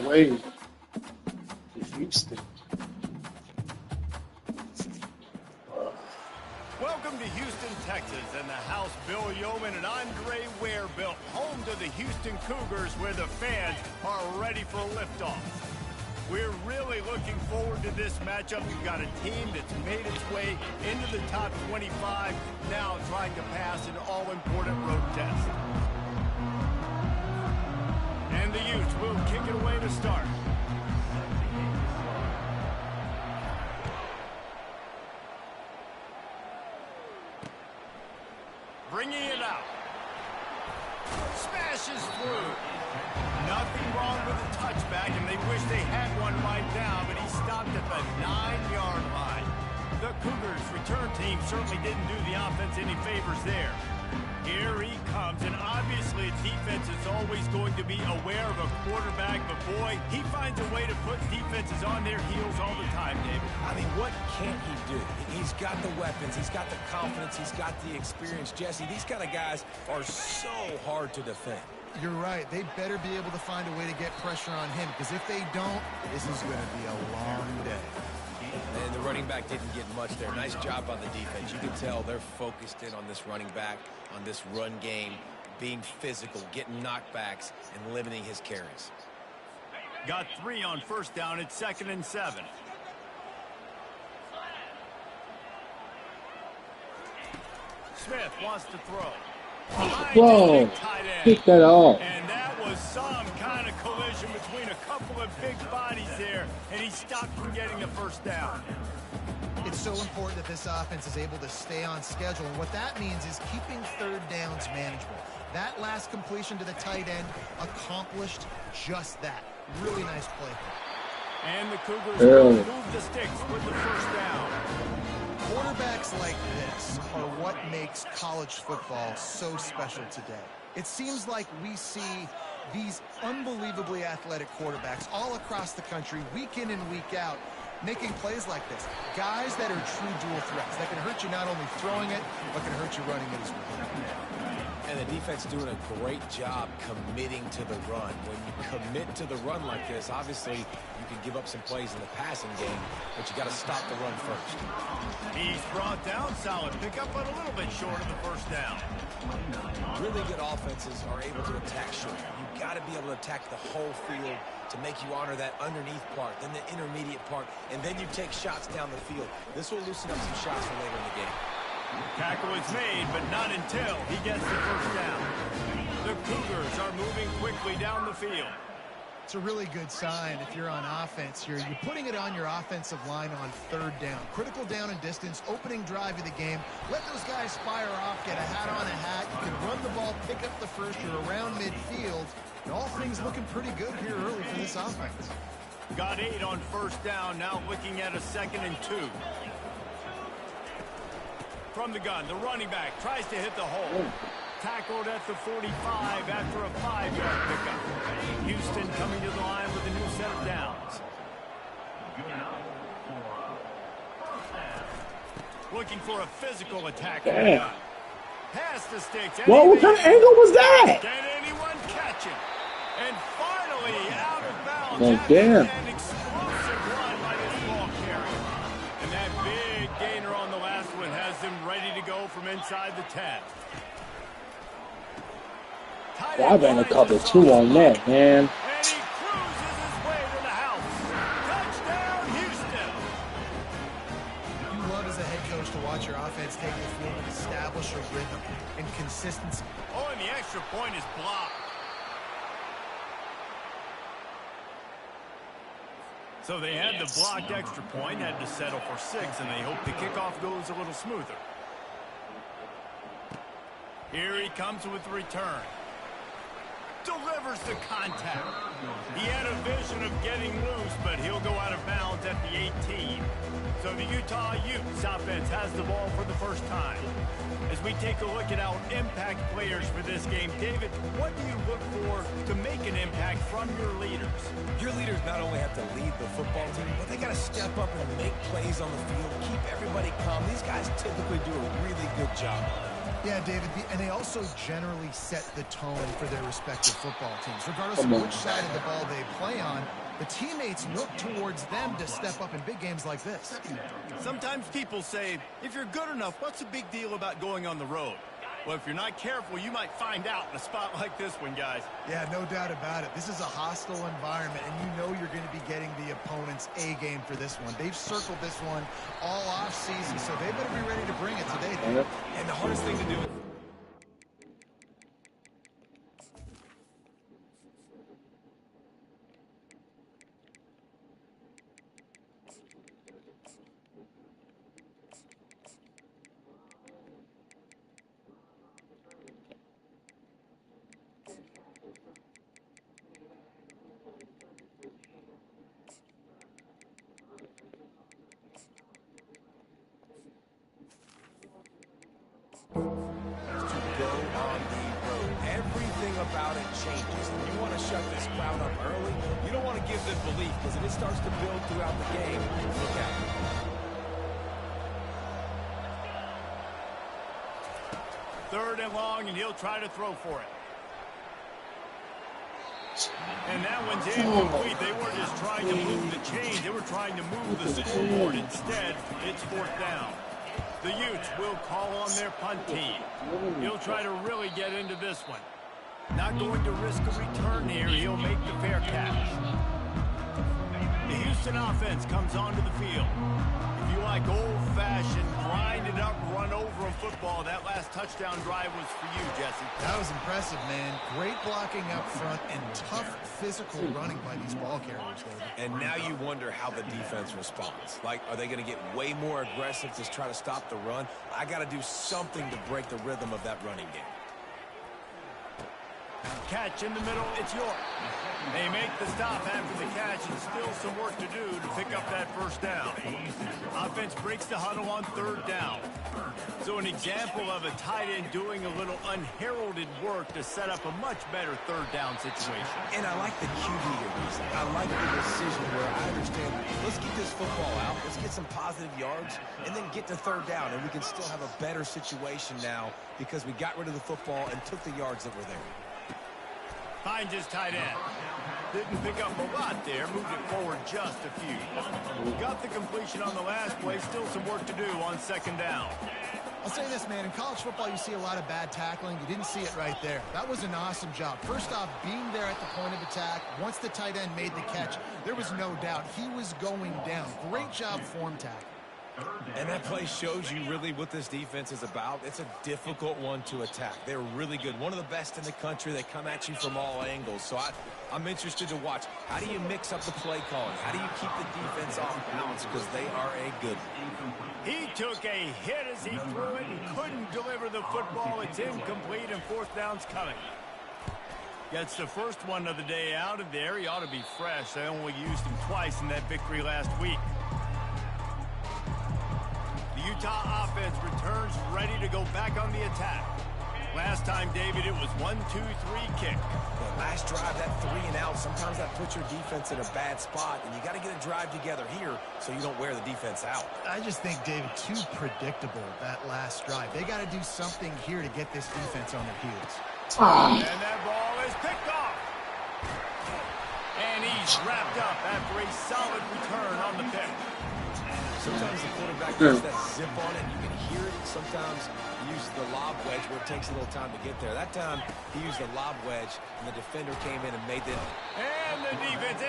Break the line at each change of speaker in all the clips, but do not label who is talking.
way to Houston.
Welcome to Houston, Texas, and the house Bill Yeoman and Andre Ware built, home to the Houston Cougars, where the fans are ready for a liftoff. We're really looking forward to this matchup. You've got a team that's made its way into the top 25, now trying to pass an all-important road test. And the Utes will kick it away to start. Bringing it out. Smashes through. Nothing wrong with the touchback, and they wish they had one right now, but he stopped at the 9-yard line. The Cougars' return team certainly didn't do the offense any favors there. Here he comes, and obviously its defense is always going to be aware of a quarterback, but boy, he finds a way to put defenses on their heels all the time, David.
I mean, what can't he do? He's got the weapons, he's got the confidence, he's got the experience. Jesse, these kind of guys are so hard to defend.
You're right. They better be able to find a way to get pressure on him, because if they don't, this is going to be a long day.
And the running back didn't get much there. Nice job by the defense. You can tell they're focused in on this running back, on this run game, being physical, getting knockbacks, and limiting his carries.
Got 3 on first down. It's 2nd and 7. Smith wants to throw.
Whoa, pick that off.
And that was some kind of collision between a couple of big bodies there, and he stopped from getting the first down.
It's so important that this offense is able to stay on schedule, and what that means is keeping third downs manageable. That last completion to the tight end accomplished just that. Really nice play.
And the Cougars move the sticks with the first down.
Quarterbacks like this are what makes college football so special today. It seems like we see these unbelievably athletic quarterbacks all across the country, week in and week out, making plays like this. Guys that are true dual threats, that can hurt you not only throwing it, but can hurt you running it as well.
And the defense doing a great job committing to the run. When you commit to the run like this, obviously you can give up some plays in the passing game, but you got to stop the run first.
He's brought down solid pickup, but a little bit short of the first down.
Really good offenses are able to attack short. You've got to be able to attack the whole field to make you honor that underneath part, then the intermediate part, and then you take shots down the field. This will loosen up some shots for later in the game.
Tackle is made, but not until he gets the first down. The Cougars are moving quickly down the field.
It's a really good sign if you're on offense here. You're putting it on your offensive line on third down. Critical down and distance, opening drive of the game. Let those guys fire off, get a hat on a hat. You can run the ball, pick up the first. You're around midfield. And all things looking pretty good here early for this offense.
Got 8 on first down, now looking at a 2nd and 2. From the gun, the running back tries to hit the hole. Tackled at the 45 after a 5-yard pickup. Houston coming to the line with a new set of downs. Looking for a physical attack. Past the sticks.
Whoa, what kind of angle was that?
Can anyone catch it? And finally, out of bounds.
Oh, damn.
An explosive run by this ball carrier. And that big gainer on the last one has them ready to go from inside the 10.
Well, I ran a cover 2 on that, man.
And he cruises his way to the house. Touchdown, Houston.
You love as a head coach to watch your offense take the field and establish a rhythm and consistency.
Oh, and the extra point is blocked. So they had the blocked extra point, had to settle for 6, and they hope the kickoff goes a little smoother. Here he comes with the return. Delivers the contact. He had a vision of getting loose, but he'll go out of bounds at the 18. So the Utah Utes offense has the ball for the first time. As we take a look at our impact players for this game, David, what do you look for to make an impact from your leaders?
Your leaders not only have to lead the football team, but they got to step up and make plays on the field, keep everybody calm. These guys typically do a really good job.
Yeah, David, and they also generally set the tone for their respective football teams. Regardless of which side of the ball they play on, the teammates look towards them to step up in big games like this.
Sometimes people say, if you're good enough, what's the big deal about going on the road? Well, if you're not careful, you might find out in a spot like this one, guys.
Yeah, no doubt about it. This is a hostile environment, and you know you're going to be getting the opponent's A game for this one. They've circled this one all off season, so they better be ready to bring it today.
And the hardest thing to do is about it changes. And you want to shut this crowd up early. You don't want to give them belief, because if it starts to build throughout the game, look out.
Third and long, and he'll try to throw for it. And that one's incomplete. They weren't just trying to move the chains. They were trying to move the scoreboard. Instead, it's fourth down. The Utes will call on their punt team. He'll try to really get into this one. Not going to risk a return here. He'll make the fair catch. The Houston offense comes onto the field. If you like old-fashioned, grind-it-up, run-over a football, that last touchdown drive was for you, Jesse.
That was impressive, man. Great blocking up front and tough physical running by these ball carriers, David.
And now you wonder how the defense responds. Like, are they going to get way more aggressive to try to stop the run? I got to do something to break the rhythm of that running game.
Catch in the middle, it's York. They make the stop after the catch, and still some work to do to pick up that first down. Offense breaks the huddle on third down. So an example of a tight end doing a little unheralded work to set up a much better third down situation.
And I like the QB here, reason. I like the decision where I understand, let's get this football out, let's get some positive yards, and then get to third down, and we can still have a better situation now because we got rid of the football and took the yards that were there.
Finds his tight end. Didn't pick up a lot there. Moved it forward just a few. Got the completion on the last play. Still some work to do on second down.
I'll say this, man. In college football, you see a lot of bad tackling. You didn't see it right there. That was an awesome job. First off, being there at the point of attack. Once the tight end made the catch, there was no doubt he was going down. Great job form tackle.
And that play shows you really what this defense is about. It's a difficult one to attack. They're really good. One of the best in the country. They come at you from all angles. So I'm interested to watch. How do you mix up the play calling? How do you keep the defense off balance? Because they are a good one.
He took a hit as he threw it and couldn't deliver the football. It's incomplete, and fourth down's coming. Gets the first one of the day out of there. He ought to be fresh. They only used him twice in that victory last week. The Utah offense returns ready to go back on the attack. Last time, David, it was 1-2-3 kick.
The last drive, that 3 and out, sometimes that puts your defense in a bad spot, and you got to get a drive together here so you don't wear the defense out.
I just think, David, too predictable, that last drive. They got to do something here to get this defense on their heels.
And that ball is picked off. And he's wrapped up after a solid return on the pick.
Sometimes the quarterback gets that zip on it, and you can hear it. Sometimes he uses the lob wedge where it takes a little time to get there. That time, he used the lob wedge, and the defender came in and made them.
And the defense,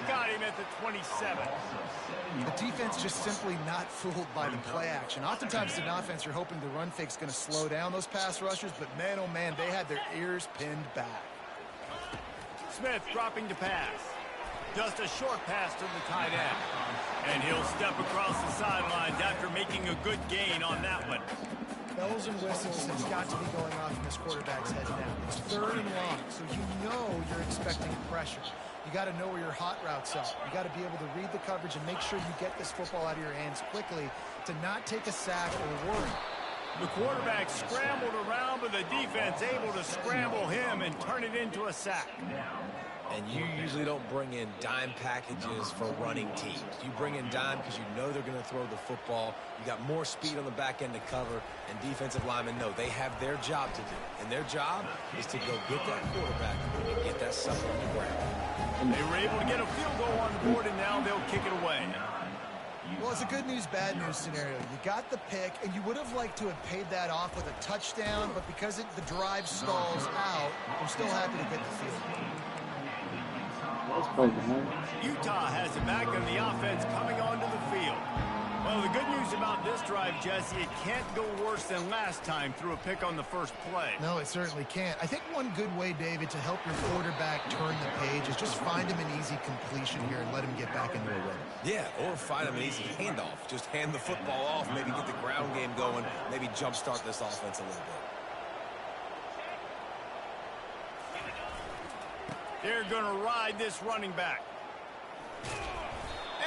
got him at the 27.
The defense just simply not fooled by the play action. Oftentimes, in offense, you're hoping the run fake's going to slow down those pass rushers, but man, oh man, they had their ears pinned back.
Smith dropping to pass. Just a short pass to the tight end. And he'll step across the sidelines after making a good gain on that one.
Bells and whistles has got to be going off in this quarterback's head now. It's third and long, so you know you're expecting pressure. You got to know where your hot routes are. You got to be able to read the coverage and make sure you get this football out of your hands quickly to not take a sack or worry.
The quarterback scrambled around, but the defense able to scramble him and turn it into a sack.
And you usually don't bring in dime packages for running teams. You bring in dime because you know they're going to throw the football. You got more speed on the back end to cover, and defensive linemen know they have their job to do. And their job is to go get that quarterback and get that sucker on the ground.
They were able to get a field goal on the board, and now they'll kick it away.
Well, it's a good news, bad news scenario. You got the pick, and you would have liked to have paid that off with a touchdown, but because the drive stalls out, I'm still happy to get the field goal.
Utah has it back on the offense coming onto the field. Well, the good news about this drive, Jesse, it can't go worse than last time through a pick on the first play.
No, it certainly can't. I think one good way, David, to help your quarterback turn the page is just find him an easy completion here and let him get back into a rhythm.
Yeah, or find him an easy handoff. Just hand the football off, maybe get the ground game going, maybe jumpstart this offense a little bit.
They're going to ride this running back.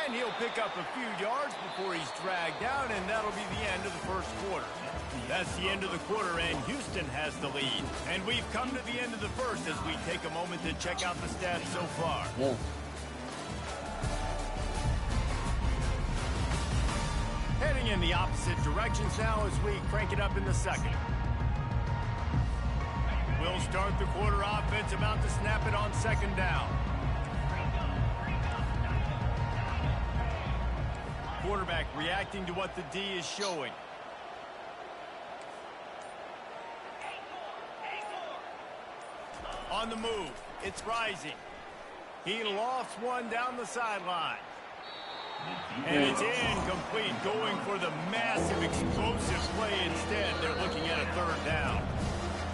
And he'll pick up a few yards before he's dragged down, and that'll be the end of the first quarter. That's the end of the quarter, and Houston has the lead. And we've come to the end of the first as we take a moment to check out the stats so far.
Yeah.
Heading in the opposite directions now as we crank it up in the second. We'll start the quarter offense, about to snap it on second down. Quarterback reacting to what the D is showing. On the move, it's rising. He lofts one down the sideline. And it's incomplete, going for the massive explosive play instead. They're looking at a third down.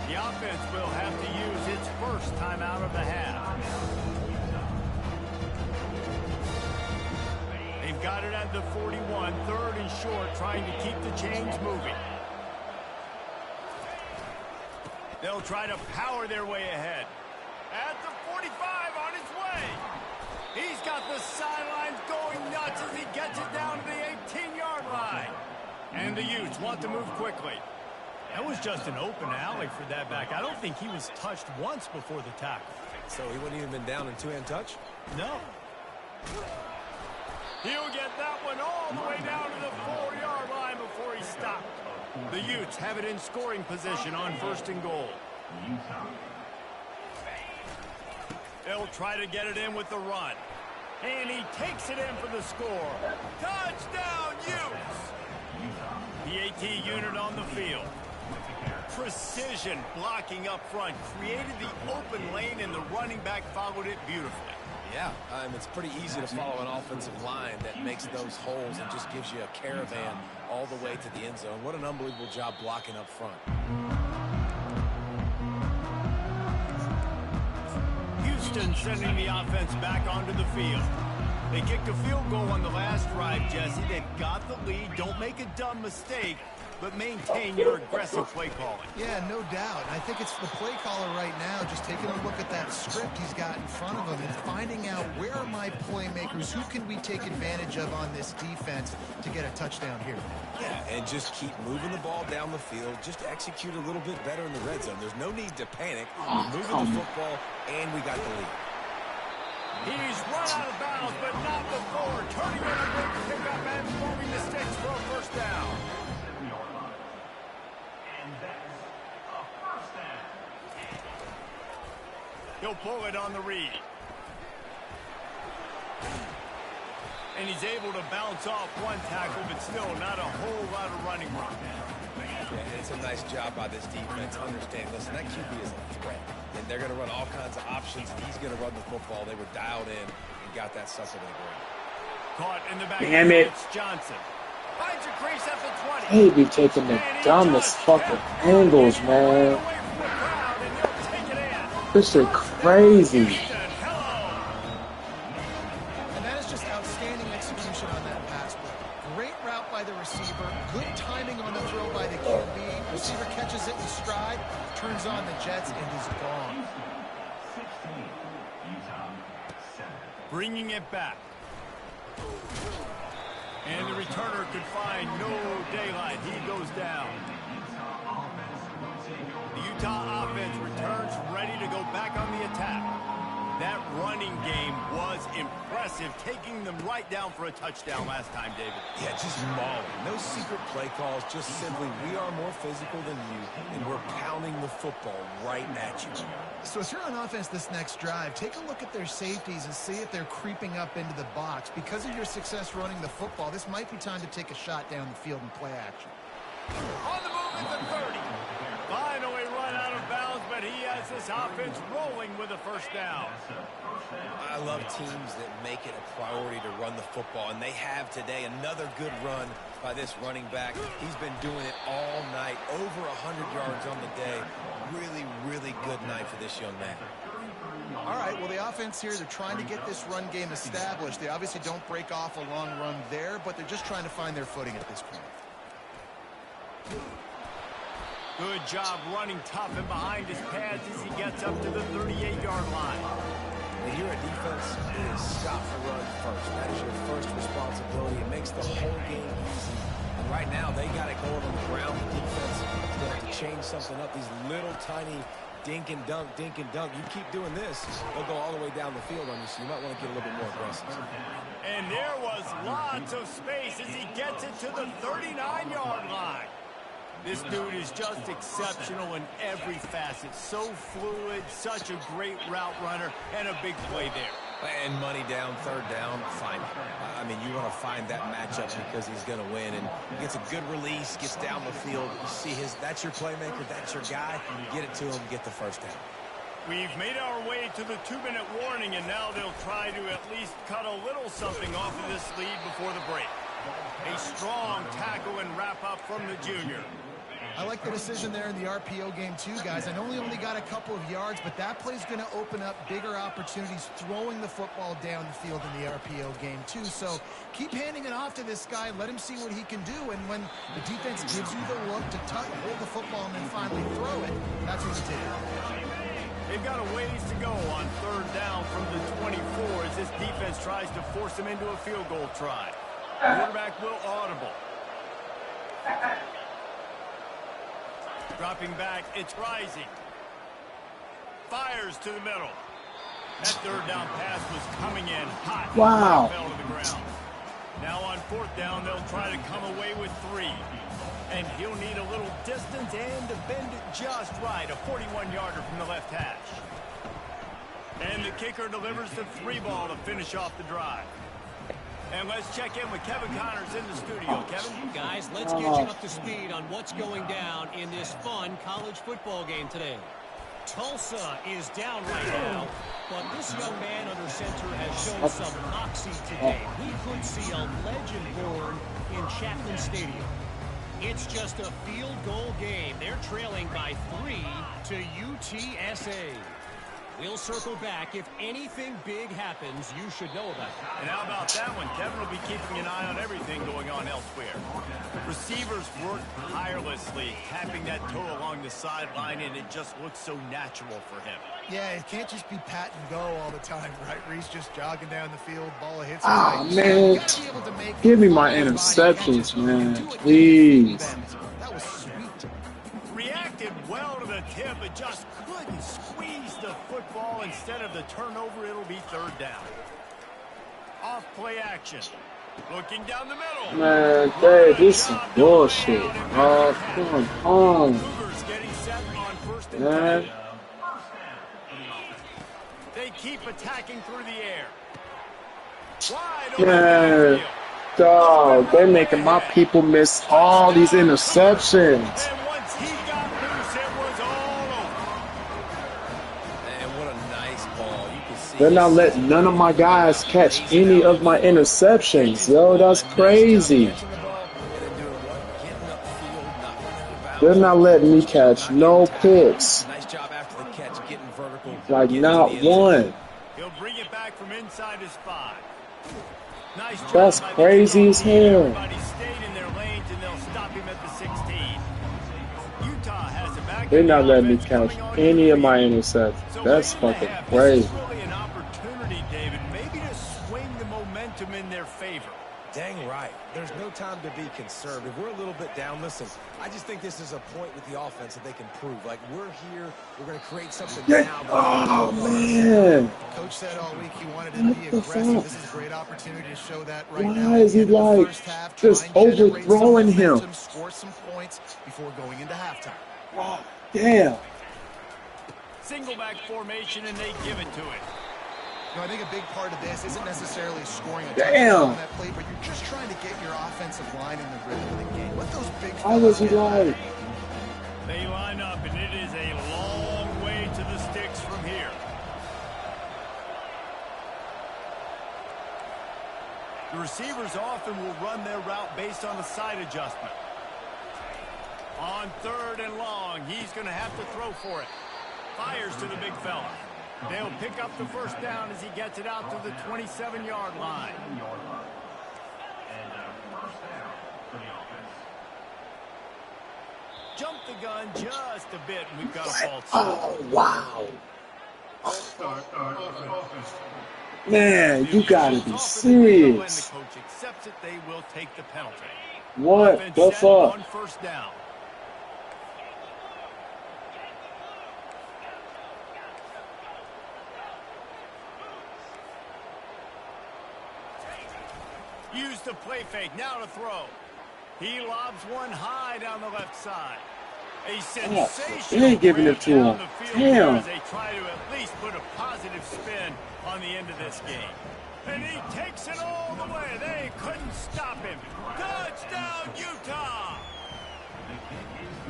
The offense will have to use its first timeout of the half. They've got it at the 41, third and short, trying to keep the chains moving. They'll try to power their way ahead. At the 45, on his way. He's got the sidelines going nuts as he gets it down to the 18-yard line. And the Utes want to move quickly. That was just an open alley for that back. I don't think he was touched once before the tackle.
So he wouldn't even been down in two-hand touch?
No. He'll get that one all the way down to the 4-yard line before he stopped. The Utes have it in scoring position on first and goal. They'll try to get it in with the run. And he takes it in for the score. Touchdown, Utes! The AT unit on the field. Precision blocking up front created the open lane, and the running back followed it beautifully.
Yeah, it's pretty easy to follow an offensive line that makes those holes and just gives you a caravan all the way to the end zone. What an unbelievable job blocking up front.
Houston sending the offense back onto the field. They kicked a field goal on the last drive, Jesse. They've got the lead. Don't make a dumb mistake, but maintain your aggressive play calling.
Yeah, no doubt. I think it's the play caller right now just taking a look at that script he's got in front of him and finding out where are my playmakers, who can we take advantage of on this defense to get a touchdown here.
Yeah, and just keep moving the ball down the field. Just execute a little bit better in the red zone. There's no need to panic. We're moving the football, and we got the lead.
He's run out of bounds, but not before. Turning in a big pickup and moving the sticks for a first down. He'll pull it on the read. And he's able to bounce off one tackle, but still not a whole lot of running room.
Yeah, it's a nice job by this defense. Understand, listen, that QB is a threat. And they're going to run all kinds of options. He's going to run the football. They were dialed in and got that sucker to the ground.
Caught in the back.
Damn it.
It's Johnson. Finds a crease at the 20.
They be taking the dumbest fucking angles, man. This is crazy.
And that is just outstanding execution on that pass play. Great route by the receiver. Good timing on the throw by the QB. Receiver catches it in stride, turns on the Jets, and is gone.
Bringing it back. And the returner could find no daylight. He goes down. The Utah offense returns ready to go back on the attack. That running game was impressive, taking them right down for a touchdown last time, David.
Yeah, just mauling. No secret play calls, just simply we are more physical than you, and we're pounding the football right at you.
So as you're on offense this next drive, take a look at their safeties and see if they're creeping up into the box. Because of your success running the football, this might be time to take a shot down the field and play action.
On the move at the 30. Finally run out of bounds, but he has this offense rolling with a first down.
I love teams that make it a priority to run the football, and they have today. Another good run by this running back. He's been doing it all night, over 100 yards on the day. Really, really good night for this young man.
All right, well, the offense here, they're trying to get this run game established. They obviously don't break off a long run there, but they're just trying to find their footing at this point.
Good job running tough and behind his pads as he gets up to the 38-yard line.
When you're a defense, it is stop the run first. That is your first responsibility. It makes the whole game easy. And right now, they got it going on the ground. The defense is going to have to change something up. These little tiny dink and dunk, dink and dunk. You keep doing this, they'll go all the way down the field on you, so you might want to get a little bit more aggressive.
And there was lots of space as he gets it to the 39-yard line. This dude is just exceptional in every facet. So fluid, such a great route runner, and a big play there.
And money down, third down, fine. I mean, you want to find that matchup because he's going to win. And he gets a good release, gets down the field. You see that's your playmaker, that's your guy. You get it to him, get the first down.
We've made our way to the 2-minute warning, and now they'll try to at least cut a little something off of this lead before the break. A strong tackle and wrap-up from the junior.
I like the decision there in the RPO game too, guys. I know he only got a couple of yards, but that play's going to open up bigger opportunities throwing the football down the field in the RPO game too. So keep handing it off to this guy. Let him see what he can do. And when the defense gives you the look to hold the football and then finally throw it, that's what you did.
They've got a ways to go on third down from the 24 as this defense tries to force him into a field goal try. Quarterback will audible. Dropping back, it's rising. Fires to the middle. That third down pass was coming in hot.
Wow.
Fell to the ground. Now on fourth down, they'll try to come away with 3. And he'll need a little distance and to bend it just right. A 41-yarder from the left hash. And the kicker delivers the 3 ball to finish off the drive. And let's check in with Kevin Connors in the studio. Kevin?
Guys, let's get you up to speed on what's going down in this fun college football game today. Tulsa is down right now, but this young man under center has shown some moxie today. We could see a legend born in Chapman Stadium. It's just a field goal game. They're trailing by 3 to UTSA. We'll circle back. If anything big happens, you should know about it.
And how about that one? Kevin will be keeping an eye on everything going on elsewhere. Receivers work tirelessly, tapping that toe along the sideline, and it just looks so natural for him.
Yeah, it can't just be pat and go all the time, right? Reese just jogging down the field, ball hits.
Man, give me my interceptions, man, please.
That was sweet.
Reacted well to the tip, but just couldn't squeeze the football. Instead of the turnover, it'll be third down. Off play action. Looking down the middle.
Man, Dave, this is bullshit. Oh, come on.
Cougars getting set on first and 10. They keep attacking through the air. Wide open.
Man, dog, they're making my people miss all these interceptions.
And once he got loose, it was all over.
And what a nice ball. You can see
They're not letting none of my guys catch any of my interceptions. Yo, that's crazy. They're not letting me catch no picks.
Nice job after the catch, getting vertical.
Like, not one.
He'll bring it back from inside his 5. Nice job.
That's crazy as hell.
Everybody stayed in their lanes, and they'll stop him at the 16. Utah has it back.
They're not letting me catch any of my interceptions. That's fucking crazy.
This is really an opportunity, David, maybe to swing the momentum in their favor.
Dang right. There's no time to be conservative. We're a little bit down. Listen, I just think this is a point with the offense that they can prove. Like, we're here. We're going to create something now.
Oh, man.
Coach said all week he wanted to
What
be
the
aggressive.
fuck?
This is a great opportunity to show that right now.
Why is he like just overthrowing him?
Score some points before going into halftime.
Oh, damn.
Single back formation, and they give it to it.
You know, I think a big part of this isn't necessarily scoring a
Damn.
touchdown on that play, but you're just trying to get your offensive line in the rhythm of the game. Let those big
Why was he like?
They line up, and it is a long way to the sticks from here. The receivers often will run their route based on a side adjustment. On 3rd and long, he's going to have to throw for it. Fires to the big fella. They'll pick up the first down as he gets it out to the 27-yard line. Jump the gun just a bit, and we've got a false start.
Oh, wow. Man, you gotta be serious.
When the coach accepts it, they will take the penalty.
What the fuck?
On 1st down. Use the play fake, now to throw. He lobs one high down the left side. A sensational
they ain't giving it to him. Damn.
as they try to at least put a positive spin on the end of this game. And he takes it all the way. They couldn't stop him. Touchdown, Utah!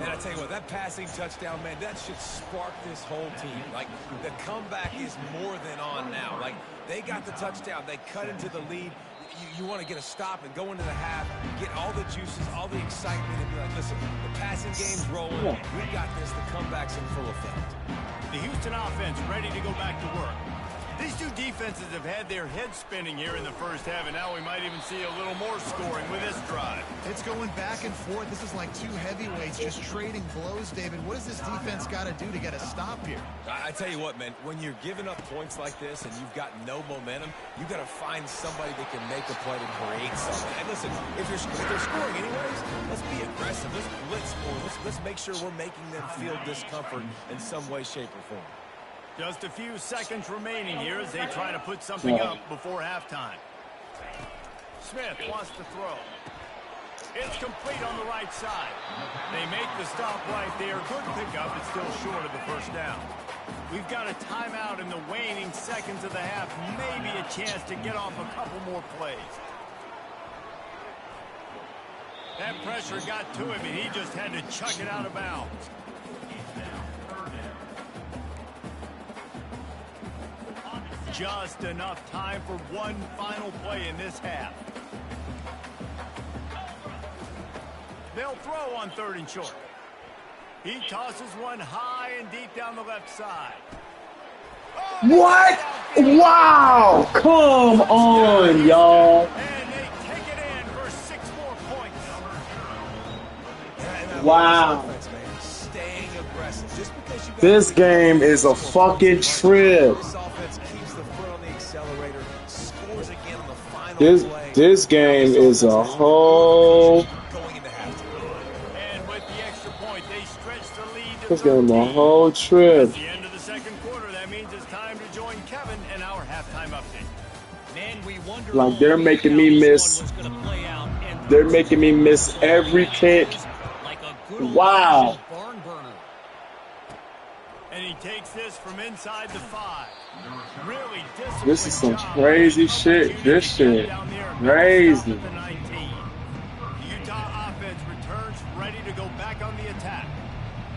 And I tell you what, that passing touchdown, man, that should spark this whole team. Like, the comeback is more than on now. Like, they got the touchdown. They cut into the lead. You want to get a stop and go into the half, get all the juices, all the excitement, and be like, listen, the passing game's rolling. We got this. The comeback's in full effect.
The Houston offense ready to go back to work. These two defenses have had their heads spinning here in the first half, and now we might even see a little more scoring with this drive.
It's going back and forth. This is like two heavyweights just trading blows, David. What does this defense got to do to get a stop here?
I tell you what, man, when you're giving up points like this and you've got no momentum, you got to find somebody that can make a play to create something. And listen, if they're scoring anyways, let's be aggressive. Let's blitz more. Let's make sure we're making them feel discomfort in some way, shape, or form.
Just a few seconds remaining here as they try to put something up before halftime. Smith wants to throw. It's complete on the right side. They make the stop right there. Good pickup, but still short of the first down. We've got a timeout in the waning seconds of the half. Maybe a chance to get off a couple more plays. That pressure got to him, and he just had to chuck it out of bounds. Just enough time for one final play in this half. They'll throw on 3rd and short. He tosses one high and deep down the left side. Oh,
What? Wow! Come on, y'all.
And they take it in for 6 more points.
Wow.
Staying aggressive. Just because you got
This game is a fucking trip.
This offense keeps the foot on the accelerator, scores again on the final play.
This game is a whole.
Going into halftime.
And with the extra point, they stretch the lead to
This game
13.
a whole trip.
At the end of the second quarter, that means it's time to join Kevin in our halftime update.
Man, we wonder
Like, they're making me miss. They're making me miss every kick. Wow.
Barn burner.
And he takes this from inside the 5. Really
This is some crazy shit. This shit crazy.
The Utah offense returns ready to go back on the attack.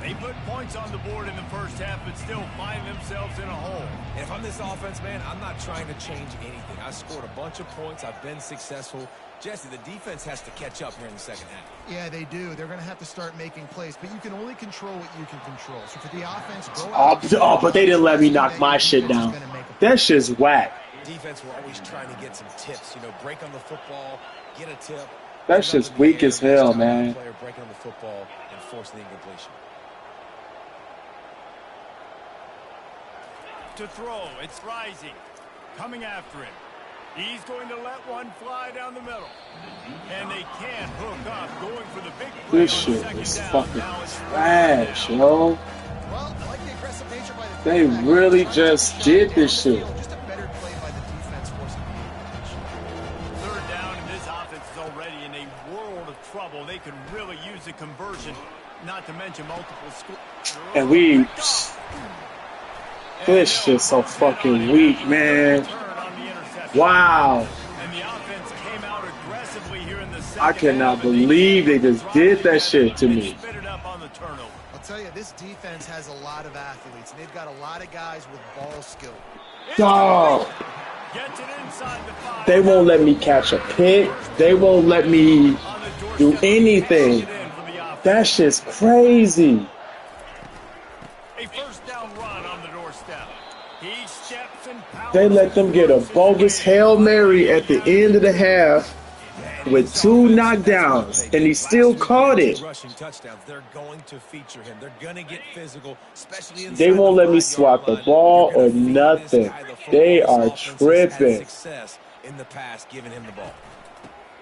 They put points on the board in the first half, but still find themselves in a hole.
And if I'm this offense, man, I'm not trying to change anything. I scored a bunch of points. I've been successful. Jesse, the defense has to catch up here in the second half.
Yeah, they do. They're going to have to start making plays, but you can only control what you can control. So for the offense, go out.
But they didn't let me knock my shit down. That shit's whack.
Defense, we're always trying to get some tips. You know, break on the football, get a tip.
That shit's weak as hell, man.
Player breaking on the football and forcing the incompletion.
To throw, it's Rising. Coming after him. He's going to let one fly down the middle. And they can't hook up, going for the big play.
This shit is fucking trash, yo.
Well, I like the aggressive nature by the
They really just did this shit.
Just a better play by the defense forcing the incompletion.
Third down, and this offense is already in a world of trouble. They could really use a conversion, not to mention multiple scores.
And we... This shit's so fucking weak, man. Wow.
And the offense came out aggressively here in the second
I cannot believe they just did that shit to me.
I'll tell you, this defense has a lot of athletes, and they've got a lot of guys with ball skill.
Dog. They won't let me catch a pick. They won't let me do anything. That shit's crazy.
A first down run on the doorstep. He steps and
They let them get a bogus Hail Mary at the end of the half with 2 knockdowns, and he still caught it.
Rushing touchdowns. They're going to feature him. They're going to get physical, especially
They won't let me swat the ball or nothing. They are tripping.
Success in the past, giving him the ball.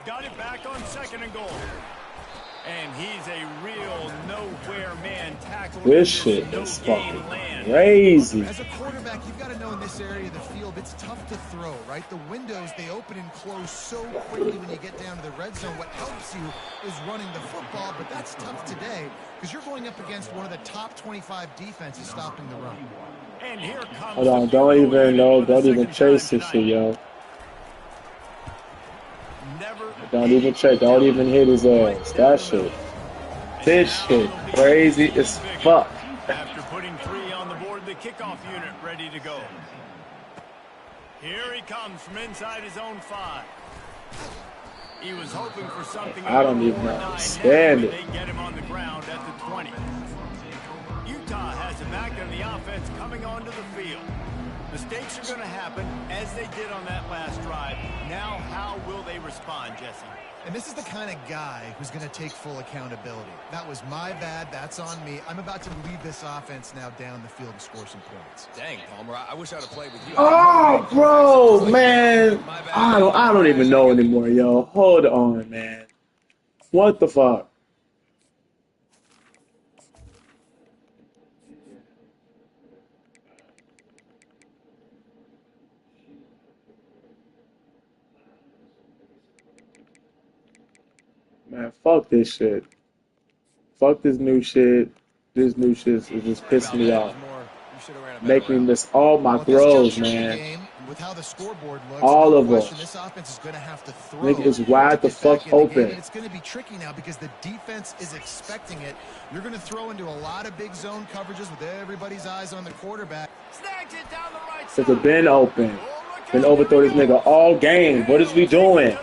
Got it back on 2nd and goal. And he's a real nowhere man tackling.
This shit is fucking crazy.
As a quarterback, you've got to know in this area of the field, it's tough to throw, right? The windows, they open and close so quickly when you get down to the red zone. What helps you is running the football, but that's tough today because you're going up against one of the top 25 defenses stopping the run.
And here comes
Hold on, don't even chase this shit, yo. Don't even check. Don't even hit his ass. That shit. This shit crazy as fuck.
After putting 3 on the board, the kickoff unit ready to go. Here he comes from inside his own 5. He was hoping for something.
I don't even understand it.
They get him on the ground at the 20. Utah has a back on the offense coming onto the field. Mistakes are going to happen as they did on that last drive. Now, how will they respond, Jesse?
And this is the kind of guy who's going to take full accountability. That was my bad. That's on me. I'm about to lead this offense now down the field and score some points.
Dang, Palmer, I wish I'd have played with you.
Oh, bro, man. I don't even know anymore, yo. Hold on, man. What the fuck? Man, fuck this shit. Fuck this new shit. This new shit is just pissing me off. Making me miss all my throws, man.
With how the scoreboard looks,
all of them.
This offense is going to have to throw.
Nigga is wide the fuck open.
It's going to be tricky now because the defense is expecting it. You're going to throw into a lot of big zone coverages with everybody's eyes on the quarterback.
Snags it down the right
side. It's been open. Been overthrow this nigga all game. What is we doing?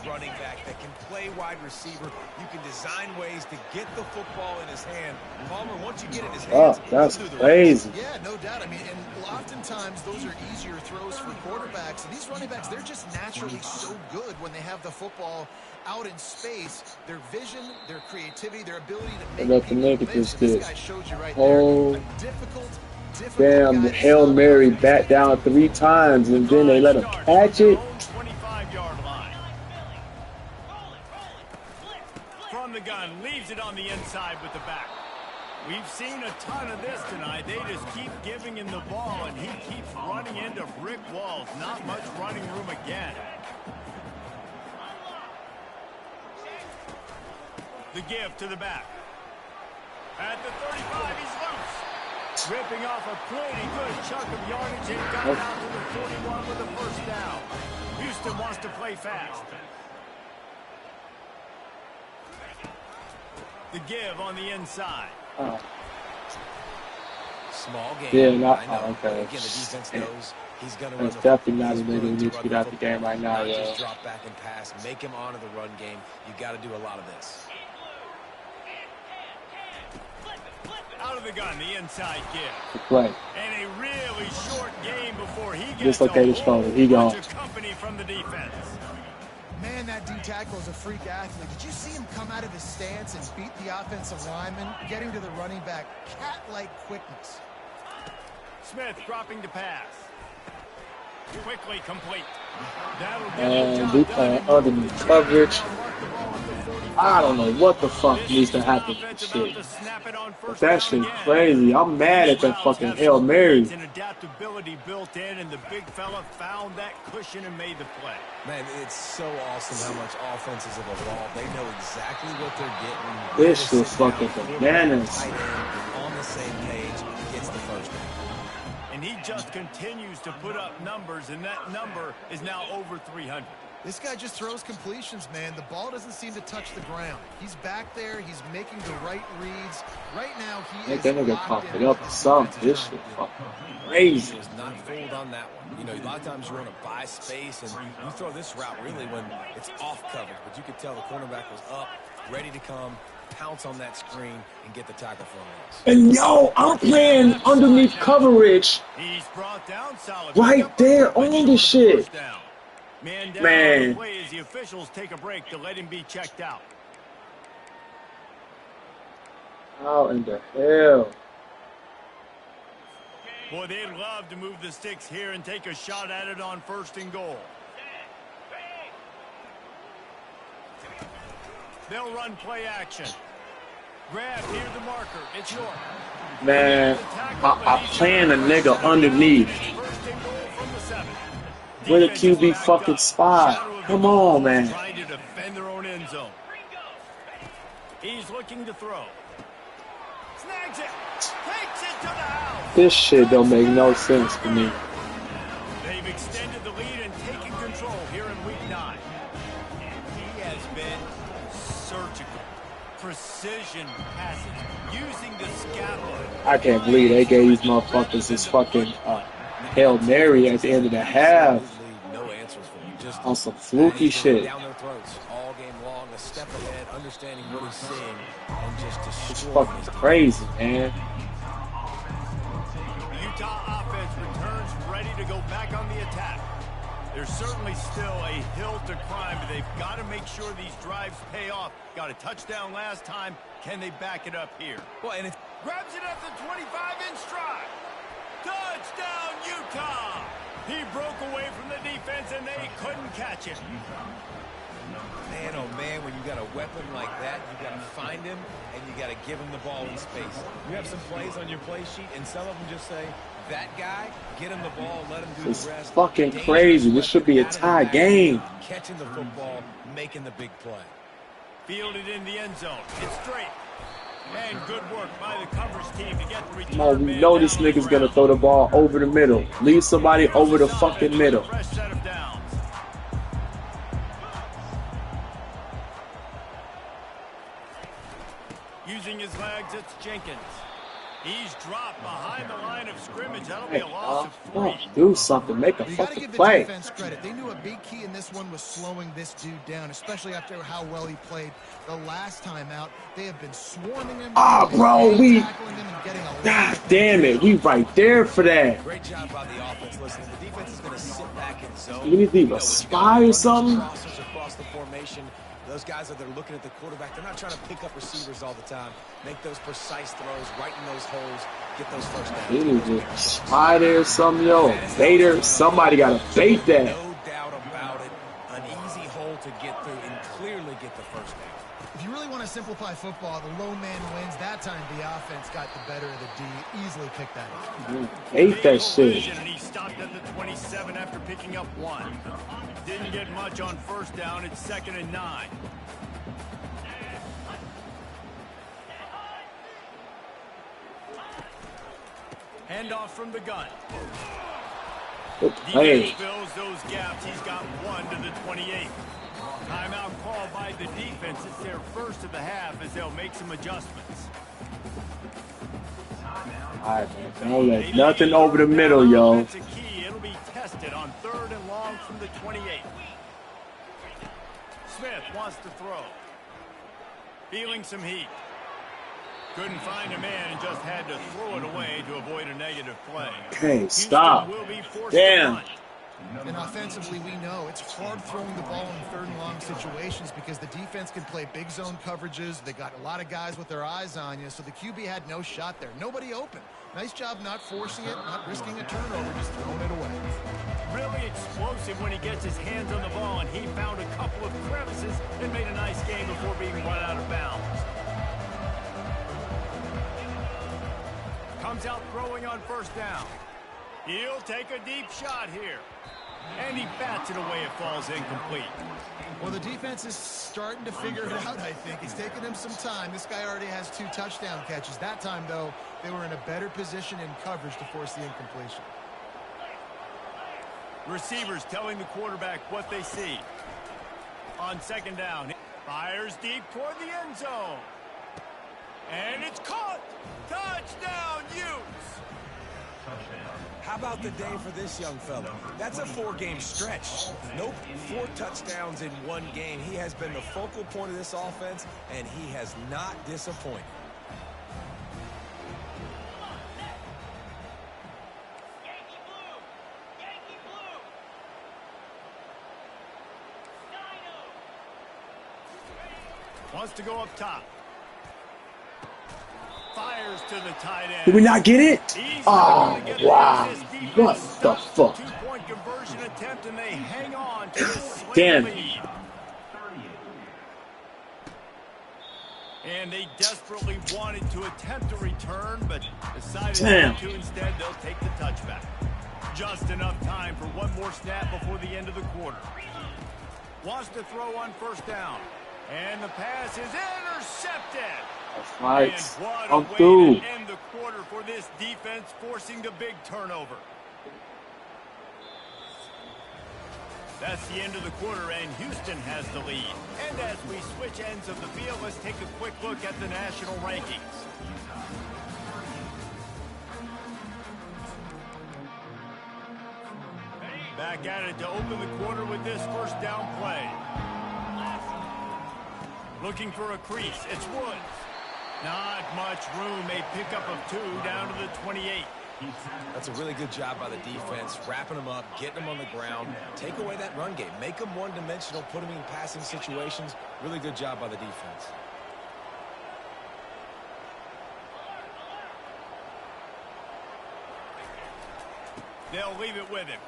Running back that can play wide receiver. You can design ways to get the football in his hand. Palmer, once you get it in his hands,
that's crazy.
Yeah, no doubt. I mean, and oftentimes those are easier throws for quarterbacks. And these running backs, they're just naturally so good when they have the football out in space. Their vision, their creativity, their ability to make
this
guy showed you right
oh,
there. Difficult
damn, the Hail Mary back down 3 times, and then they let him catch it.
The gun leaves it on the inside with the back. We've seen a ton of this tonight. They just keep giving him the ball, and he keeps running into brick walls. Not much running room again. The give to the back. At the 35, he's loose. Ripping off a pretty good chunk of yardage and got out to the 41 with the first down. Houston wants to play fast. The give on the inside.
Oh.
Small game.
Yeah, not okay.
Again, the defense knows he's going to
run. It's definitely not a nigga who needs to get out the game right now, yo.
Just drop back and pass, make him honor the run game. You got to do a lot of this.
Out of the gun, the inside give.
Play.
And a really short game before he gets
dislocated shoulder. He gone.
company from the defense.
Man, Man, that D tackle is a freak athlete. Did you see him come out of his stance and beat the offensive lineman, getting to the running back? Cat-like quickness.
Smith dropping to pass. Quickly complete.
And we playing underneath coverage. I don't know what the fuck needs to happen with this shit. But that shit crazy. I'm mad at that fucking Hail Mary.
Adaptability built in, and the big fella found that cushion and made the play.
Man, it's so awesome how much offenses have evolved. They know exactly what they're getting.
This shit fucking bananas.
On the same page, gets the first down.
And he just continues to put up numbers, and that number is now over 300.
This guy just throws completions, man. The ball doesn't seem to touch the ground. He's back there. He's making the right reads. Right now, he is
that nigga pop it up to something. This shit fucking crazy.
He was not fooled on that one. You know, a lot of times you're on a buy space, and you throw this route really when it's off coverage. But you could tell the cornerback was up, ready to come, pounce on that screen, and get the tackle for a loss.
And yo, I'm playing underneath coverage.
He's brought down solid.
Right there on the shit.
Man down
Man.
on the play as the officials take a break to let him be checked out.
How in the hell?
Boy, they'd love to move the sticks here and take a shot at it on 1st and goal. They'll run play action. Grab near the marker. It's York.
Man, I'm playing a nigga underneath.
1st and goal from the 7.
Where the QB fucking spot? Come on, man.
Trying to defend their own end zone. He's looking to throw. Snags it. Takes it to the house.
This shit don't make no sense to me.
They've extended the lead and taken control here in week 9. He has been surgical. Precision passes. Using the scaffold.
I can't believe they gave these motherfuckers this fucking Hail Mary at the end of the half.
No answers for him. Just
On some fluky shit.
down their throats all game long, a step ahead, understanding what he's seeing, and just
It's
destroying
fucking
his
crazy, man.
The Utah offense returns ready to go back on the attack. There's certainly still a hill to climb, but they've got to make sure these drives pay off. Got a touchdown last time. Can they back it up here?
Well, and it's
Grabs it at the 25 in stride. Touchdown, Utah! He broke away from the defense, and they couldn't catch him.
man, oh man, when you got a weapon like that, you got to find him, and you got to give him the ball in space. You have some plays on your play sheet, and some of them just say, that guy, get him the ball, let him do
It's
the rest.
fucking crazy. This should be a tie game.
Catching the football, making the big play.
Fielded in the end zone. It's straight. And good work by the coverage team to get the return.
Come on, we know this nigga's gonna throw the ball over the middle. Leave somebody over the fucking middle.
Fresh set of downs. Using his legs, it's Jenkins. He's dropped behind the line of scrimmage. That'll be a loss of 3.
Do something. Make a
You got to
fucking
give the
play.
defense credit. They knew a big key in this one was slowing this dude down, especially after how well he played the last time out. They have been swarming him.
Ah, bro, we.
tackling him and getting a lot
God
of
damn it. We right there for that.
Great job by the offense. Listen, the defense is going to sit back in zone.
You need to leave a spy or something.
Crossers across the formation. Those guys that are looking at the quarterback, they're not trying to pick up receivers all the time. Make those precise throws, right in those holes, get those first downs.
You need to spy there or something, yo. Baiter. Somebody got to bait that.
No doubt about it. An easy hole to get through and clearly get the first down.
If you really want to simplify football, the low man wins. That time the offense got the better of the D. Easily picked that up.
Ate that shit.
And he stopped at the 27 after picking up 1. Didn't get much on first down. It's 2nd and 9. Handoff from the gun.
Good play.
Defense fills those gaps. He's got 1 to the 28. Timeout called by the defense. It's their first of the half as they'll make some adjustments.
All right, man. Don't let nothing over the middle, yo.
That's a key. It'll be tested on 3rd and long from the 28. Smith wants to throw. Feeling some heat. Couldn't find a man and just had to throw it away to avoid a negative play.
Okay, stop.
Houston will be forced to
Damn.
punt.
And offensively, we know it's hard throwing the ball in third and long situations because the defense can play big zone coverages. They got a lot of guys with their eyes on you, so the QB had no shot there. Nobody open. Nice job not forcing it, not risking a turnover, just throwing it away.
Really explosive when he gets his hands on the ball, and he found a couple of crevices and made a nice game before being run out of bounds. Comes out throwing on first down. He'll take a deep shot here. And he bats it away. It falls incomplete.
Well, the defense is starting to figure it out, I think. It's taken him some time. This guy already has 2 touchdown catches. That time, though, they were in a better position in coverage to force the incompletion.
Receivers telling the quarterback what they see. On second down, fires deep toward the end zone. And it's caught. Touchdown, Utes.
How about the day for this young fella? That's a 4-game stretch. Nope, 4 touchdowns in 1 game. He has been the focal point of this offense, and he has not disappointed.
Wants to go up top. Fires to the tight end.
Did we not get it? Oh, wow. What the fuck?
2-point conversion attempt, and they hang on to this
Damn.
lead. And they desperately wanted to attempt a return, but decided not to. Instead, they'll take the touchback. Just enough time for one more snap before the end of the quarter. Wants to throw on first down. And the pass is intercepted.
That's right.
And what
I'm
a way
through.
to end the quarter for this defense, forcing the big turnover. That's the end of the quarter, and Houston has the lead. And as we switch ends of the field, let's take a quick look at the national rankings. Back at it to open the quarter with this first down play. Looking for a crease. It's Woods. Not much room. A pickup of 2 down to the 28.
That's a really good job by the defense, wrapping them up, getting them on the ground. Take away that run game. Make them one-dimensional, put them in passing situations. Really good job by the defense.
They'll leave it with him.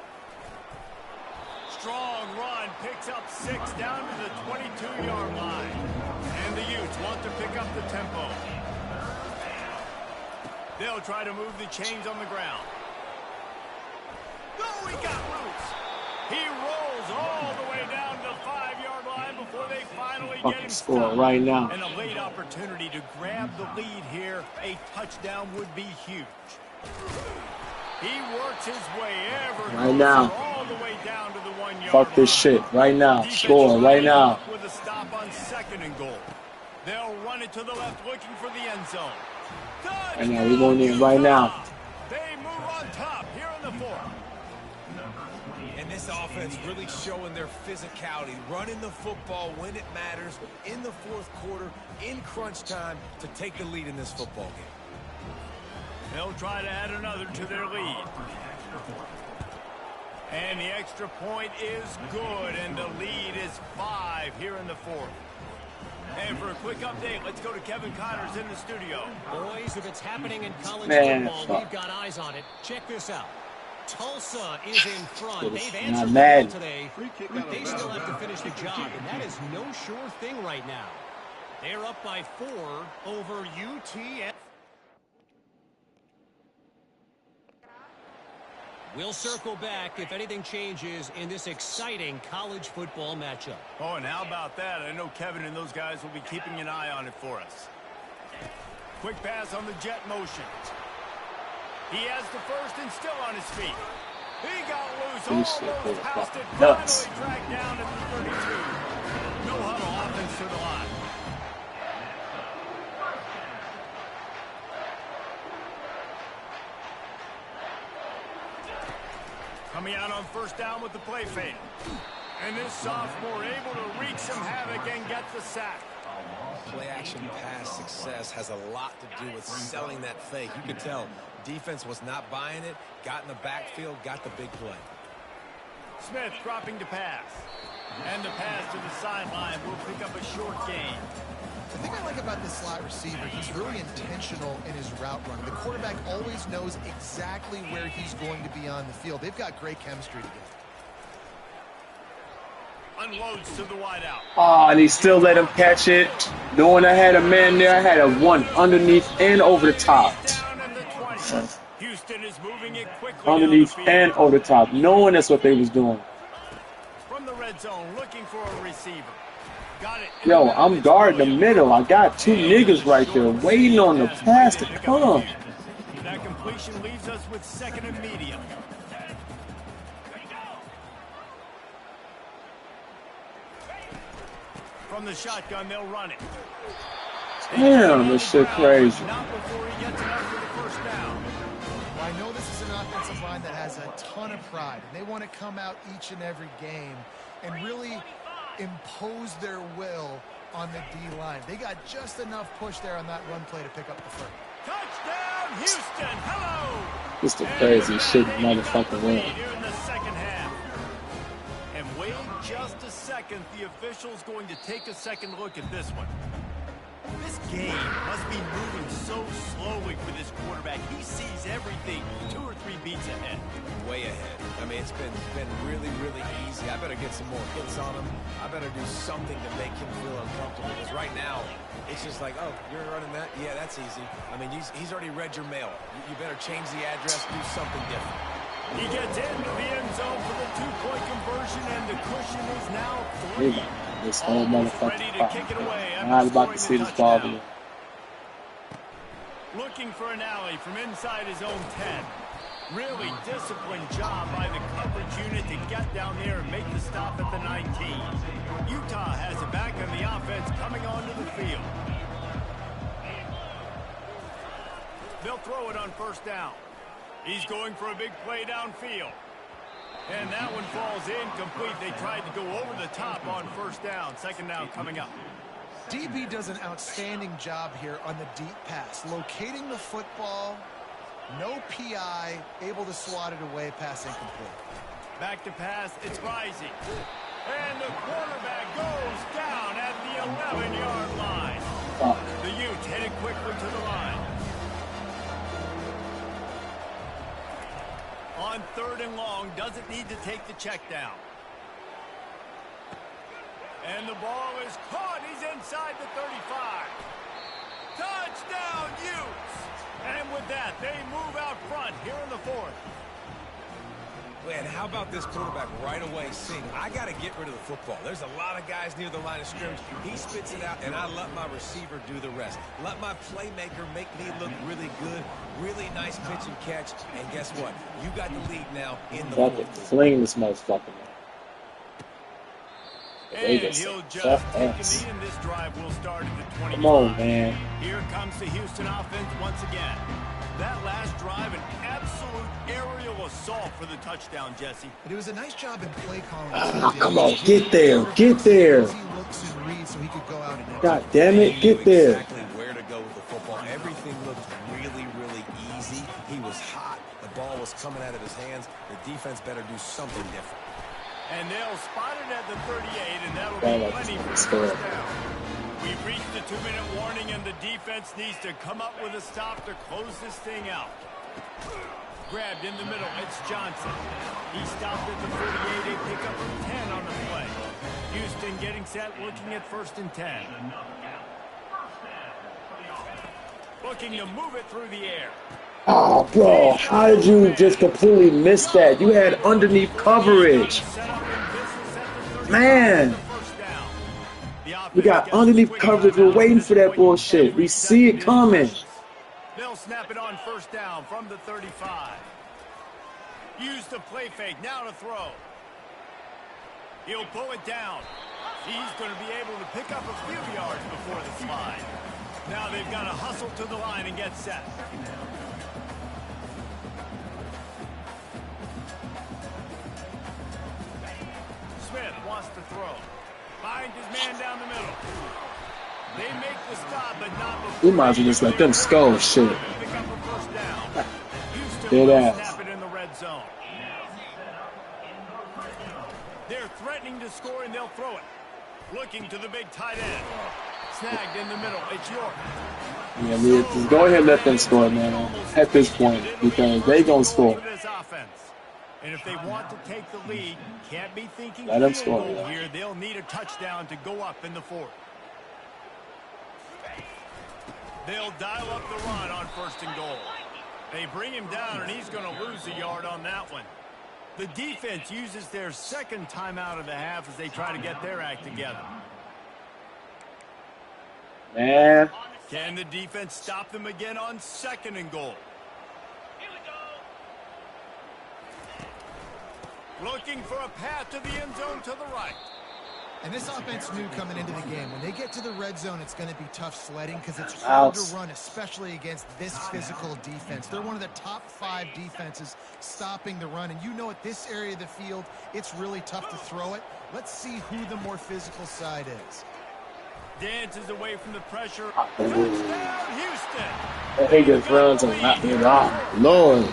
Strong run, picks up 6 down to the 22-yard line. And the Utes want to pick up the tempo. They'll try to move the chains on the ground. Oh, he got loose. He rolls all the way down to the 5-yard line before they finally get him stopped.
Right now.
And a late opportunity to grab the lead here. A touchdown would be huge. He works his way ever
right now.
all the way down to the 1-yard
Fuck this shit right now. Score right now.
With a stop on 2nd and goal. They'll run it to the left, looking for the end zone.
And now we're going in right now.
They move on top here in the 4th.
And this offense really showing their physicality, running the football when it matters, in the 4th quarter, in crunch time, to take the lead in this football game.
They'll try to add another to their lead. And the extra point is good, and the lead is 5 here in the 4th. And for a quick update, let's go to Kevin Connors in the studio.
Boys, if it's happening in college football, we've got eyes on it. Check this out. Tulsa is in front. They've answered the ball today. They still have to finish the job, and that is no sure thing right now. They're up by 4 over UTF. We'll circle back if anything changes in this exciting college football matchup.
Oh, and how about that? I know Kevin and those guys will be keeping an eye on it for us. Quick pass on the jet motion. He has the first and still on his feet. He got loose, almost housed it, finally dragged down at the 32. No huddle offense to the line. Coming out on first down with the play fake. And this sophomore able to wreak some havoc and get the sack.
Play action pass success has a lot to do with selling that fake. You could tell defense was not buying it, got in the backfield, got the big play.
Smith dropping to pass. And the pass to the sideline will pick up a short gain.
The thing I like about this slot receiver, he's really intentional in his route run. The quarterback always knows exactly where he's going to be on the field. They've got great chemistry together.
Unloads to the wideout.
Oh, and he still let him catch it. Knowing I had a man there, I had a one underneath and over the top.
Houston is moving it quickly.
Underneath and over the top. Knowing that's what they was doing.
From the red zone, looking for a receiver. Got it.
Yo, I'm guarding the middle. I got two niggas right there waiting on the pass to come.
That completion leaves us with second and medium. From the shotgun, they'll run it.
Damn, this shit crazy.
Not before he gets enough for the first down.
Well, I know this is an offensive line that has a ton of pride, and they want to come out each and every game and really impose their will on the D-line. They got just enough push there on that run play to pick up the first.
Touchdown, Houston! Hello!
This the crazy shit motherfucking win.
Here in the second half. And wait just a second. The official's going to take a second look at this one. This game must be moving so slowly for this quarterback. He sees everything 2 or 3 beats ahead.
Way ahead. I mean, it's been really, really easy. I better get some more hits on him. I better do something to make him feel uncomfortable. Because right now, it's just like, oh, you're running that? Yeah, that's easy. I mean, he's already read your mail. You better change the address, do something different.
He gets into the end zone for the 2-point conversion, and the cushion is now 3.
This whole motherfucking fight. I'm about to see this ball again.
Looking for an alley from inside his own 10. Really disciplined job by the coverage unit to get down there and make the stop at the 19. Utah has it back on the offense coming onto the field. They'll throw it on first down. He's going for a big play downfield. And that one falls incomplete. They tried to go over the top on first down. Second down coming up.
DB does an outstanding job here on the deep pass. Locating the football, no PI, able to swat it away, pass incomplete.
Back to pass, it's rising. And the quarterback goes down at the 11-yard line. The Utes headed quickly to the line. On 3rd and long, doesn't need to take the check down. And the ball is caught. He's inside the 35. Touchdown, Utes! And with that, they move out front here in the 4th.
And how about this quarterback right away seeing, I got to get rid of the football. There's a lot of guys near the line of scrimmage. He spits it out, and I let my receiver do the rest. Let my playmaker make me look really good. Really nice pitch and catch. And guess what? You got the lead now in the
Fucking fling this motherfucker.
And he'll just take a knee, and this drive will start at the 25.
Come on, man.
Here comes the Houston offense once again. That last drive, an absolute aerial assault for the touchdown, Jesse.
But it was a nice job in play calling.
Come on, get there, get there.
He looks and reads so he could go out and
God damn it, get there.
Exactly where to go with the football. Everything looked really, really easy. He was hot. The ball was coming out of his hands. The defense better do something different.
And they'll spot it at the 38, and that'll be plenty for first down. We've reached the 2-minute warning, and the defense needs to come up with a stop to close this thing out. Grabbed in the middle, it's Johnson. He stopped at the 48, a pickup of 10 on the play. Houston getting set, looking at 1st and 10. Looking to move it through the air.
Oh, bro, how did you just completely miss that? You had underneath coverage. Man. We got underneath coverage. We're waiting for that bullshit. We see it coming.
They'll snap it on first down from the 35. Use the play fake. Now to throw. He'll pull it down. He's going to be able to pick up a few yards before the slide. Now they've got to hustle to the line and get set. Smith wants to throw. Finds his man down the middle. They make the stop, but not before.
We might as well just let them score shit.
Pick up a first down. Houston
Dead
will
ass.
snap it in the red zone. They're threatening to score, and they'll throw it. Looking to the big tight end. Snagged in the middle. It's York.
Yeah, man, just go ahead and let them score, man, at this point, because they gonna score.
And if they want to take the lead, can't be thinking
Let them
field
score,
goal
yeah.
here. They'll need a touchdown to go up in the fourth. They'll dial up the run on 1st and goal. They bring him down, and he's going to lose a yard on that one. The defense uses their second timeout of the half as they try to get their act together.
Man,
Can the defense stop them again on 2nd and goal? Looking for a path to the end zone to the right.
And this offense knew coming into the game, when they get to the red zone, it's going to be tough sledding because it's hard to run, especially against this physical defense. They're one of the top 5 defenses stopping the run. And you know at this area of the field, it's really tough to throw it. Let's see who the more physical side is.
Dances away from the pressure. Touchdown, Houston.
he just runs a lot. Oh, Lord.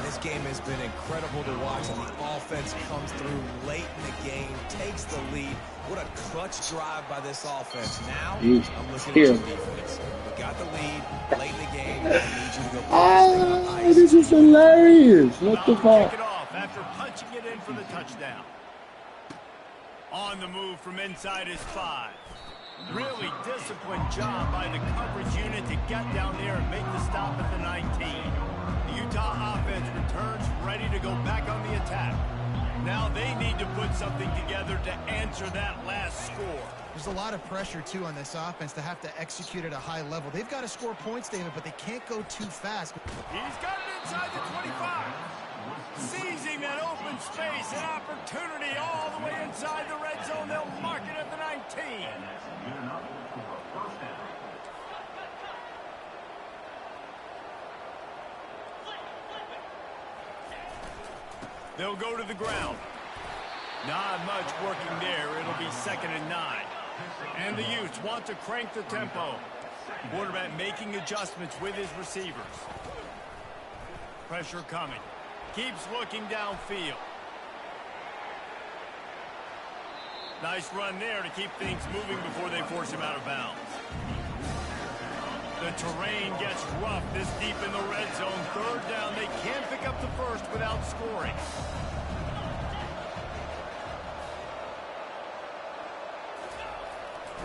This game has been incredible to watch, and the offense comes through late in the game, takes the lead. What a clutch drive by this offense. Now, I'm looking at your defense. We got the lead late in the game. I need you to go
Oh, this is hilarious. What the fuck?
Take it off after punching it in for the touchdown. On the move from inside his 5. Really disciplined job by the coverage unit to get down there and make the stop at the 19. The Utah offense returns ready to go back on the attack. Now they need to put something together to answer that last score.
There's a lot of pressure, too, on this offense to have to execute at a high level. They've got to score points, David, but they can't go too fast.
He's got it inside the 25. Seizing that open space, an opportunity all the way inside the red zone. They'll mark it at the 19. They'll go to the ground. Not much working there. It'll be 2nd and 9. And the Utes want to crank the tempo. Quarterback making adjustments with his receivers. Pressure coming. Keeps looking downfield. Nice run there to keep things moving before they force him out of bounds. The terrain gets rough this deep in the red zone. 3rd down. They can't pick up the first without scoring.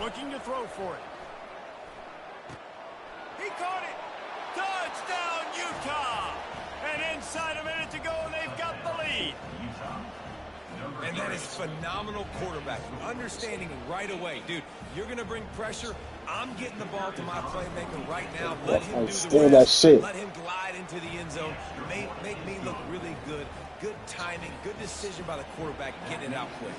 Looking to throw for it. He caught it. Touchdown, Utah. And inside a minute to go, and they've got the lead.
And that is phenomenal quarterbacking. Understanding right away. Dude, you're going to bring pressure. I'm getting the ball to my playmaker right now. Let him do the rest. Let him glide into the end zone. Make me look really good. Good timing. Good decision by the quarterback getting it out quick.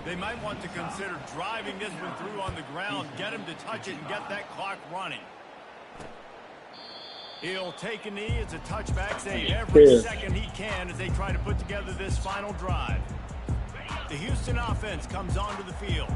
They might want to consider driving this one through on the ground. Get him to touch it and get that clock running. He'll take a knee. It's a touchback. Save every second he can as they try to put together this final drive. The Houston offense comes onto the field.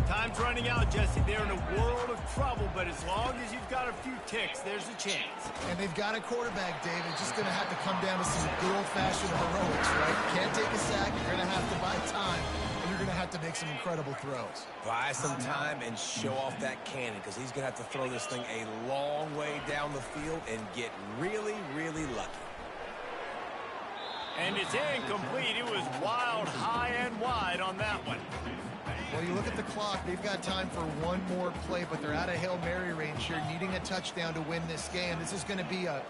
Time's running out, Jesse. They're in a world of trouble, but as long as you've got a few ticks, there's a chance.
And they've got a quarterback, David. Just going to have to come down to some good old-fashioned heroics, right? Can't take a sack. You're going to have to buy time, and you're going to have to make some incredible throws.
Buy some time and show off that cannon, because he's going to have to throw this thing a long way down the field and get really, really lucky.
And it's incomplete. It was wild, high and wide on that one.
Well, you look at the clock. They've got time for one more play, but they're out of Hail Mary range here, needing a touchdown to win this game. This is going to be a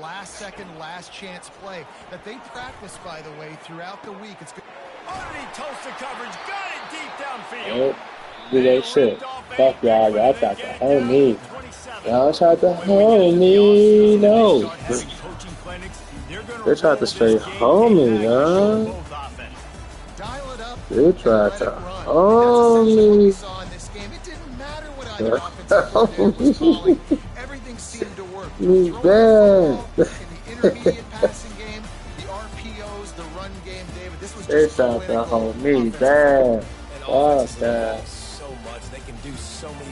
last-second, last-chance play that they practice, by the way, throughout the week. It's good.
Underneath Tulsa coverage. Got it deep downfield.
Do that shit. Fuck y'all. Y'all tried to hold me. Y'all tried to hold me. No. They tried to straight hold me, man. They tried to hold me.
Everything seemed to work.
Me bad.
Intermediate passing game, the RPOs, the run game, David. This was
They
just
tried to hold me bad. Fuck that.
So much. They can do so many